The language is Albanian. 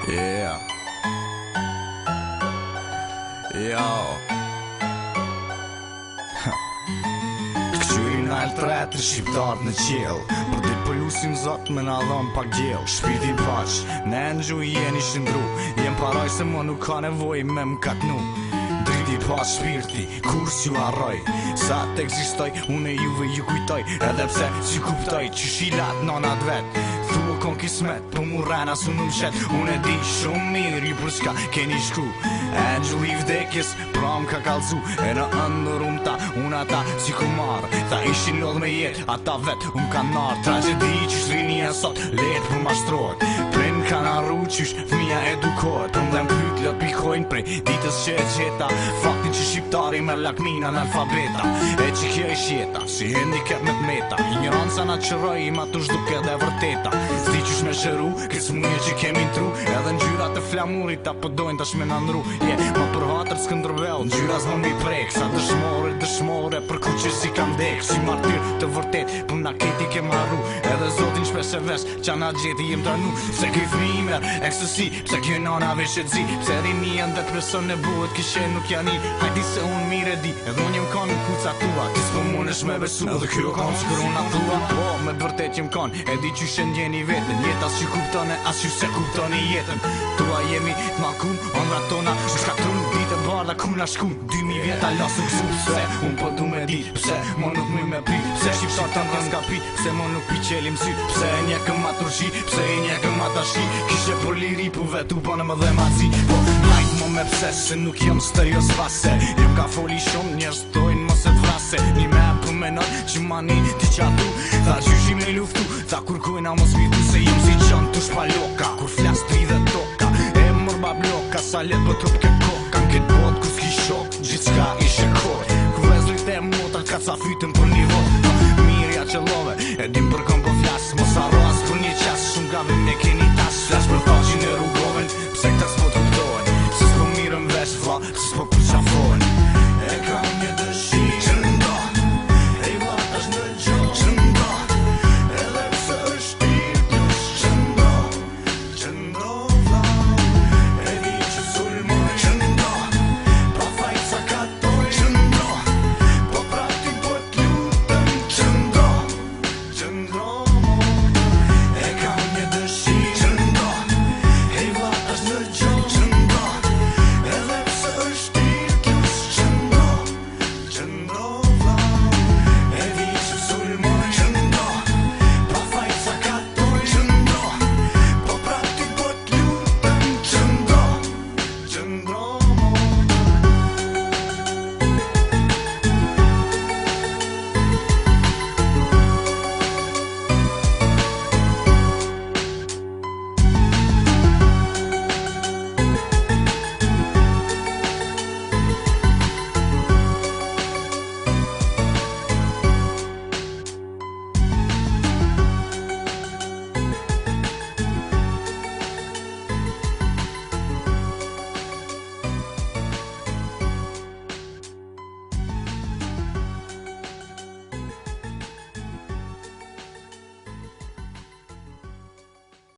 Yeah. Yo. Këqyri nalë tretër shqiptarët në qel, për dit pëllusim zot me na dhon pak gjell. Shpirti paq, ne në gju jeni shëndru, jem paraj se më nuk ka nevoj me m'katnu. Driti pas shpirti, kur s'ju arroj, sa t'ekzistoj, une juve ju kujtoj, edhe pse si kuptoj që shilat nonat vet. Thua kon kismet, po mu rena su në mshet, une di shumë mirë ju për shka keni shku. Angel i vdekjes, pra m'ka kalzu, e në ndër ta, unë ata si ku marë, tha ishin lodh me jet, ata vet ka narë. Tragedi që shtrini e sot, let për mashtrojt, prin kanë arru qysh, fmija edukohet, unë dhe m'pyt lët pikojnë prej ditës që e gjeta, faktin që shqiptari me lakmin analfabeta, e që kjo ish jeta, si handicap me t'meta, ignoranca na qëroj, ma tush duke dhe vërteta, s'di qysh me shëru, kësë muje që kemi n'tru, edhe n'gjyrat e flamurit, apo dojnë tash me n'andru, ma për hatër s'këndërbel, n'gjyra s'mon mi prek, sa dëshmore, për ku që si kam dek, si martyr të vërtet, për na keti ke marru, edhe zotin shpes e vesh, qa na gjeti jem tranu, pse këj fmimer, ekstësi, pse kjo nana vesh e zi, pse rinien dhe t'peson e buhet kishe nuk janin, hajdi se unë mire di, edhe unë jem kon në kuca tua, ti s'po munesh me besu, edhe kjo kon s'kërona tua, po, me t'vërtet jem kon, e di që shëndjeni vetën, jetas që kuptone, as që se kuptoni jetën, tua jemi t'makun, ondra tona, shkatrun, ditë e barda ku na shkun, 2000 vjeta lasu kësu, pse, unë po du me di, pse, mo nuk mi me pri, pse shqiptar të ndër s'ka pi, pse mo nuk pi qelim sy, pse e një këm aturqi, pse e një këm atashi, kishe për liri, pu vetu bënë më dhe mazi, po, majt mo me pse, se nuk jëm stereo s'fase, jem ka foli shumë, njerës tojnë mos e t'vrase, një me për menon, që mani ti qatu, tha gjyshi me luftu, tha kur kujna mos vitu, se jem si qën të shpaloka, kur flas tri dhe toka, e mërba bloka, sa let për trup ke koka, në këtë bot ku s'ki shok, gjithë qka ishe kor, ku vezrit e motat ka ca fytëm